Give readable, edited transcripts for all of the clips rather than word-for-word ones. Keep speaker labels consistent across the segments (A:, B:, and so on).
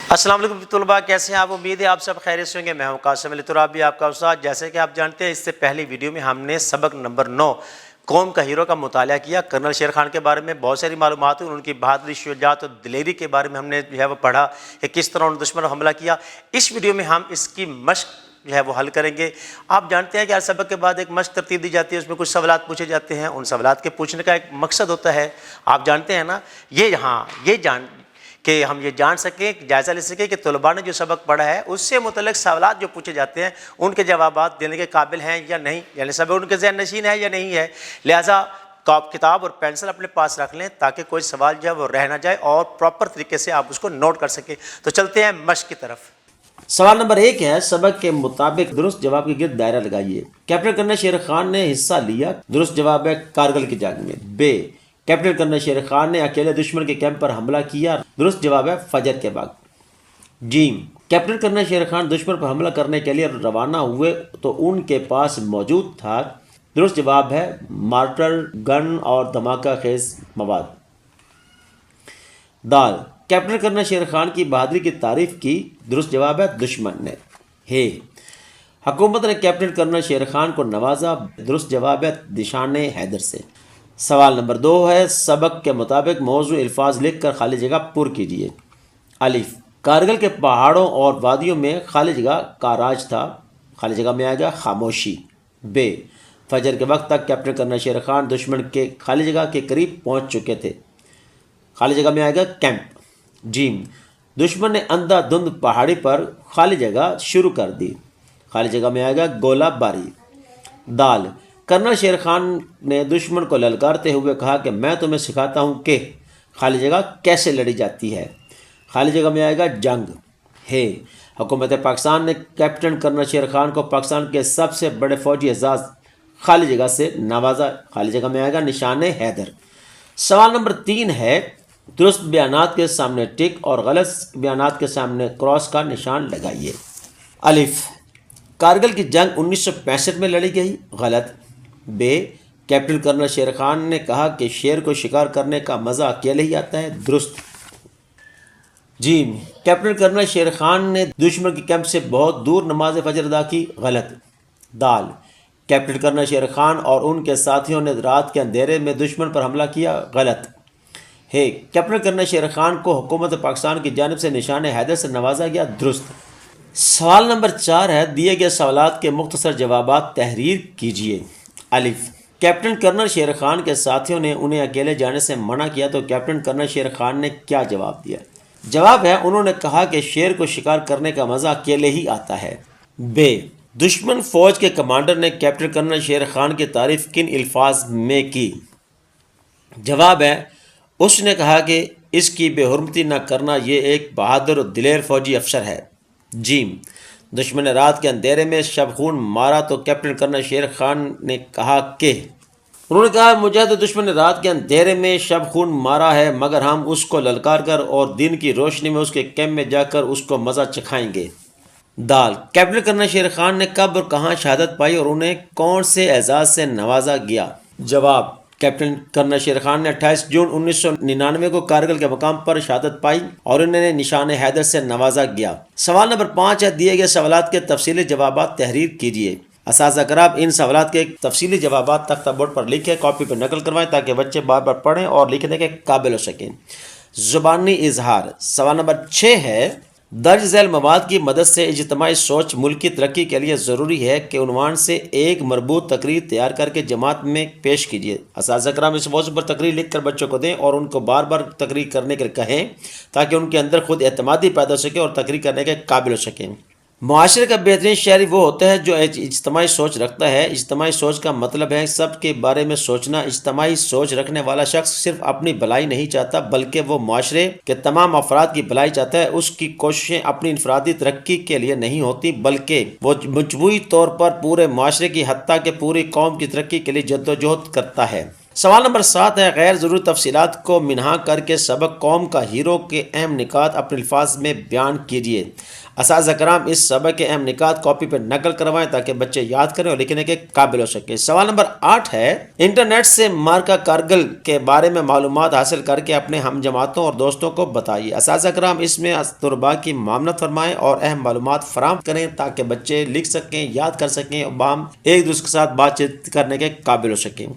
A: السلام علیکم طلباء، کیسے ہیں آپ؟ امید ہے آپ سب خیریت سے ہوں گے۔ میں ہوں قاسم علی ترابی، بھی آپ کا استاد۔ جیسے کہ آپ جانتے ہیں، اس سے پہلی ویڈیو میں ہم نے سبق نمبر 9 قوم کا ہیرو کا مطالعہ کیا۔ کرنل شیر خان کے بارے میں بہت ساری معلومات ہوئی، ان کی بہادری، شجاعت اور دلیری کے بارے میں ہم نے وہ پڑھا کہ کس طرح انہوں نے دشمن پر حملہ کیا۔ اس ویڈیو میں ہم اس کی مشق وہ حل کریں گے۔ آپ جانتے ہیں کہ ہر سبق کے بعد ایک مشق ترتیب دی جاتی ہے، اس میں کچھ سوالات پوچھے جاتے ہیں۔ ان سوالات کے پوچھنے کا ایک مقصد ہوتا ہے، آپ جانتے ہیں نا، کہ ہم یہ جان سکیں، جائزہ لے سکیں کہ طلباء نے جو سبق پڑھا ہے اس سے متعلق سوالات جو پوچھے جاتے ہیں ان کے جوابات دینے کے قابل ہیں یا نہیں، یعنی سبق ان کے ذہن نشین ہے یا نہیں ہے۔ لہٰذا کتاب اور پینسل اپنے پاس رکھ لیں تاکہ کوئی سوال جو ہے وہ رہ نہ جائے اور پراپر طریقے سے آپ اس کو نوٹ کر سکیں۔ تو چلتے ہیں مشق کی طرف۔
B: سوال نمبر 1 ہے، سبق کے مطابق درست جواب کے گرد دائرہ لگائیے۔ کیپٹن کرنل شیر خان نے حصہ لیا، درست جواب ہے کارگل کی جنگ میں۔ بے، کیپٹن کرنل شیر خان نے اکیلے دشمن کے کیمپ پر حملہ کیا، درست جواب ہے فجر کے وقت۔ جیم، کیپٹن کرنل شیر خان دشمن پر حملہ کرنے کے لیے روانہ ہوئے تو ان کے پاس موجود تھا، درست جواب ہے مارٹر گن اور دھماکہ خیز مواد۔ دال، کیپٹن کرنل شیر خان کی بہادری کی تعریف کی، درست جواب ہے دشمن نے۔ ہے، حکومت نے کیپٹن کرنل شیر خان کو نوازا، درست جواب ہے نشان حیدر سے۔ سوال نمبر 2 ہے، سبق کے مطابق موضوع الفاظ لکھ کر خالی جگہ پر کیجیے۔ الف، کارگل کے پہاڑوں اور وادیوں میں خالی جگہ کا راج تھا، خالی جگہ میں آئے گا خاموشی۔ بے، فجر کے وقت تک کیپٹن کرنل شیر خان دشمن کے خالی جگہ کے قریب پہنچ چکے تھے، خالی جگہ میں آئے گا کیمپ۔ جیم، دشمن نے اندھا دھند پہاڑی پر خالی جگہ شروع کر دی، خالی جگہ میں آئے گا گولہ باری۔ دال، کرنل شیر خان نے دشمن کو للکارتے ہوئے کہا کہ میں تمہیں سکھاتا ہوں کہ خالی جگہ کیسے لڑی جاتی ہے، خالی جگہ میں آئے گا جنگ۔ ہے، حکومت پاکستان نے کیپٹن کرنل شیر خان کو پاکستان کے سب سے بڑے فوجی اعزاز خالی جگہ سے نوازا، خالی جگہ میں آئے گا نشان حیدر۔ سوال نمبر 3 ہے، درست بیانات کے سامنے ٹک اور غلط بیانات کے سامنے کراس کا نشان لگائیے۔ الف، کارگل کی جنگ 1965 میں لڑی گئی، غلط۔ بے، کیپٹن کرنل شیر خان نے کہا کہ شیر کو شکار کرنے کا مزہ اکیلے ہی آتا ہے، درست۔ جیم، کیپٹن کرنل شیر خان نے دشمن کے کیمپ سے بہت دور نماز فجر ادا کی، غلط۔ دال، کیپٹن کرنل شیر خان اور ان کے ساتھیوں نے رات کے اندھیرے میں دشمن پر حملہ کیا، غلط۔ ہے، کیپٹن کرنل شیر خان کو حکومت پاکستان کی جانب سے نشان حیدر سے نوازا گیا، درست۔ سوال نمبر 4 ہے، دیے گئے سوالات کے مختصر جوابات تحریر کیجیے۔ الف، کیپٹن کرنل شیر خان کے ساتھیوں نے انہیں اکیلے جانے سے منع کیا تو کیپٹن کرنل شیر خان نے کیا جواب دیا؟ جواب ہے، انہوں نے کہا کہ شیر کو شکار کرنے کا مزہ اکیلے ہی آتا ہے۔ بے، دشمن فوج کے کمانڈر نے کیپٹن کرنل شیر خان کی تعریف کن الفاظ میں کی؟ جواب ہے، اس نے کہا کہ اس کی بے حرمتی نہ کرنا، یہ ایک بہادر اور دلیر فوجی افسر ہے۔ جیم، دشمن نے رات کے اندھیرے میں شب خون مارا تو کیپٹن کرنل شیر خان نے کہا کہ انہوں نے کہا، مجھے تو دشمن نے رات کے اندھیرے میں شب خون مارا ہے، مگر ہم اس کو للکار کر اور دن کی روشنی میں اس کے کیمپ میں جا کر اس کو مزہ چکھائیں گے۔ دال، کیپٹن کرنل شیر خان نے کب اور کہاں شہادت پائی اور انہیں کون سے اعزاز سے نوازا گیا؟ جواب، کیپٹن کرنل شیر خان نے 28 جون 1999 کو کارگل کے مقام پر شہادت پائی اور انہیں نشان حیدر سے نوازا گیا۔ سوال نمبر 5 ہے، دیے گئے سوالات کے تفصیلی جوابات تحریر کیجیے۔ اساتذہ کرام، ان سوالات کے تفصیلی جوابات تختہ بورڈ پر لکھیں، کاپی پر نقل کروائیں تاکہ بچے بار بار پڑھیں اور لکھنے کے قابل ہو سکیں۔ زبانی اظہار۔ سوال نمبر 6 ہے، درج ذیل مواد کی مدد سے اجتماعی سوچ ملکی ترقی کے لیے ضروری ہے کہ عنوان سے ایک مربوط تقریر تیار کر کے جماعت میں پیش کیجیے۔ اساتذہ کرام اس موضوع پر تقریر لکھ کر بچوں کو دیں اور ان کو بار بار تقریر کرنے کے لیے کہیں تاکہ ان کے اندر خود اعتمادی پیدا ہو سکے اور تقریر کرنے کے قابل ہو سکیں۔ معاشرے کا بہترین شہری وہ ہوتا ہے جو اجتماعی سوچ رکھتا ہے۔ اجتماعی سوچ کا مطلب ہے سب کے بارے میں سوچنا۔ اجتماعی سوچ رکھنے والا شخص صرف اپنی بھلائی نہیں چاہتا بلکہ وہ معاشرے کے تمام افراد کی بھلائی چاہتا ہے۔ اس کی کوششیں اپنی انفرادی ترقی کے لیے نہیں ہوتی بلکہ وہ مجموعی طور پر پورے معاشرے کی حتیٰ کہ پوری قوم کی ترقی کے لیے جدوجہد کرتا ہے۔ سوال نمبر 7 ہے غیر ضروری تفصیلات کو منہا کر کے سبق قوم کا ہیرو کے اہم نکات اپنے الفاظ میں بیان کیجیے۔ اساتذہ کرام اس سبق کے اہم نکات کاپی پر نقل کروائیں تاکہ بچے یاد کریں اور لکھنے کے قابل ہو سکیں۔ سوال نمبر 8 ہے انٹرنیٹ سے مارکا کارگل کے بارے میں معلومات حاصل کر کے اپنے ہم جماعتوں اور دوستوں کو بتائیے۔ اساتذہ کرام اس میں طلباء کی معاونت فرمائیں اور اہم معلومات فراہم کریں تاکہ بچے لکھ سکیں، یاد کر سکیں اور باہم ایک دوسرے کے ساتھ بات چیت کرنے کے قابل ہو سکیں۔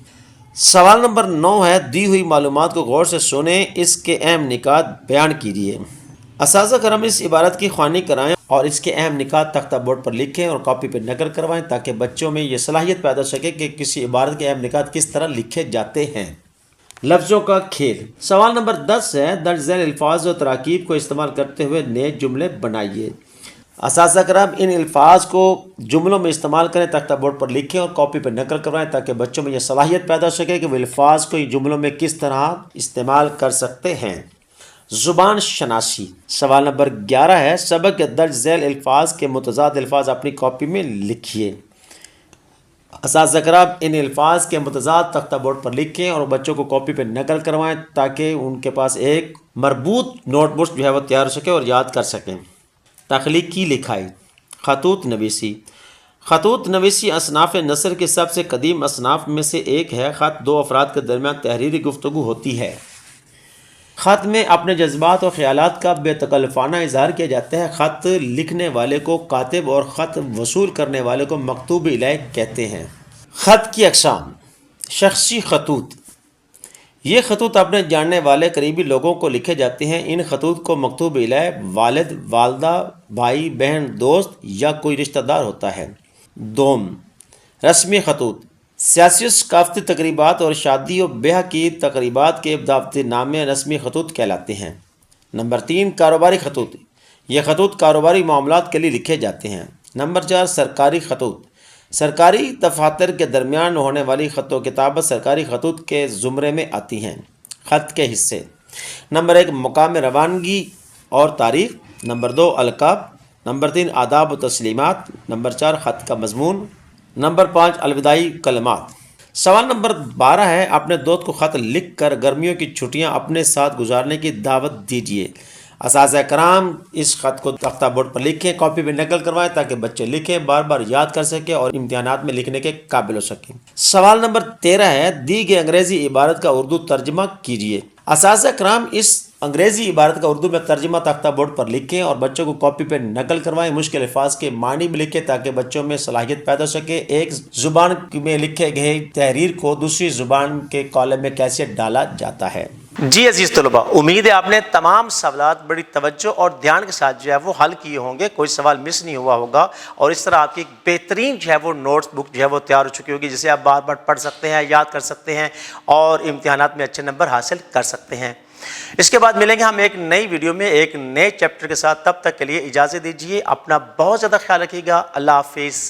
B: سوال نمبر 9 ہے دی ہوئی معلومات کو غور سے سنیں، اس کے اہم نکات بیان کیجیے۔ اساتذہ کرام اس عبارت کی خوانی کرائیں اور اس کے اہم نکات تختہ بورڈ پر لکھیں اور کاپی پر نقل کروائیں تاکہ بچوں میں یہ صلاحیت پیدا ہو سکے کہ کسی عبارت کے اہم نکات کس طرح لکھے جاتے ہیں۔ لفظوں کا کھیل۔ سوال نمبر 10 ہے درج ذیل الفاظ و تراکیب کو استعمال کرتے ہوئے نئے جملے بنائیے۔ اساتذہ کرام ان الفاظ کو جملوں میں استعمال کریں، تختہ بورڈ پر لکھیں اور کاپی پر نقل کروائیں تاکہ بچوں میں یہ صلاحیت پیدا ہو سکے کہ وہ الفاظ کو جملوں میں کس طرح استعمال کر سکتے ہیں۔ زبان شناسی۔ سوال نمبر 11 ہے سبق کے درج ذیل الفاظ کے متضاد الفاظ اپنی کاپی میں لکھیے۔ اساتذہ کرام ان الفاظ کے متضاد تختہ بورڈ پر لکھیں اور بچوں کو کاپی پہ نقل کروائیں تاکہ ان کے پاس ایک مربوط نوٹ بک جو ہے وہ تیار ہو سکے اور یاد کر سکیں۔ تخلیقی لکھائی۔ خطوط نویسی۔ خطوط نویسی اصناف نثر کے سب سے قدیم اصناف میں سے ایک ہے۔ خط دو افراد کے درمیان تحریری گفتگو ہوتی ہے۔ خط میں اپنے جذبات اور خیالات کا بے تکلفانہ اظہار کیا جاتا ہے۔ خط لکھنے والے کو کاتب اور خط وصول کرنے والے کو مکتوب الیہ کہتے ہیں۔ خط کی اقسام۔ شخصی خطوط۔ یہ خطوط اپنے جاننے والے قریبی لوگوں کو لکھے جاتے ہیں۔ ان خطوط کو مکتوب الیہ والد، والدہ، بھائی، بہن، دوست یا کوئی رشتہ دار ہوتا ہے۔ دوم، رسمی خطوط۔ سیاسی و ثقافتی تقریبات اور شادی و بیاہ کی تقریبات کے دعوتی نامے رسمی خطوط کہلاتے ہیں۔ نمبر 3، کاروباری خطوط۔ یہ خطوط کاروباری معاملات کے لیے لکھے جاتے ہیں۔ نمبر 4، سرکاری خطوط۔ سرکاری دفاتر کے درمیان ہونے والی خط و کتابت سرکاری خطوط کے زمرے میں آتی ہیں۔ خط کے حصے۔ نمبر 1، مقام روانگی اور تاریخ۔ نمبر 2، القاب۔ نمبر 3، آداب و تسلیمات۔ نمبر 4، خط کا مضمون۔ نمبر 5، الوداعی کلمات۔ سوال نمبر 12 ہے اپنے دوست کو خط لکھ کر گرمیوں کی چھٹیاں اپنے ساتھ گزارنے کی دعوت دیجیے۔ اساتذہ کرام اس خط کو تختہ بورڈ پر لکھیں، کاپی میں نقل کروائیں تاکہ بچے لکھیں، بار بار یاد کر سکیں اور امتحانات میں لکھنے کے قابل ہو سکیں۔ سوال نمبر 13 ہے دی گئی انگریزی عبارت کا اردو ترجمہ کیجیے۔ اساتذہ کرام اس انگریزی عبارت کا اردو میں ترجمہ تختہ بورڈ پر لکھیں اور بچوں کو کاپی پہ نقل کروائیں۔ مشکل الفاظ کے معنی بھی لکھیں تاکہ بچوں میں صلاحیت پیدا ہو سکے ایک زبان میں لکھے گئے تحریر کو دوسری زبان کے کالم میں کیسے ڈالا جاتا ہے۔
A: جی عزیز طلباء، امید ہے آپ نے تمام سوالات بڑی توجہ اور دھیان کے ساتھ جو ہے وہ حل کیے ہوں گے، کوئی سوال مس نہیں ہوا ہوگا اور اس طرح آپ کی ایک بہترین جو ہے وہ نوٹس بک جو ہے وہ تیار ہو چکی ہوگی جسے آپ بار بار پڑھ سکتے ہیں، یاد کر سکتے ہیں اور امتحانات میں اچھے نمبر حاصل کر سکتے ہیں۔ اس کے بعد ملیں گے ہم ایک نئی ویڈیو میں ایک نئے چیپٹر کے ساتھ، تب تک کے لیے اجازت دیجیے، اپنا بہت زیادہ خیال رکھیے گا۔ اللہ حافظ۔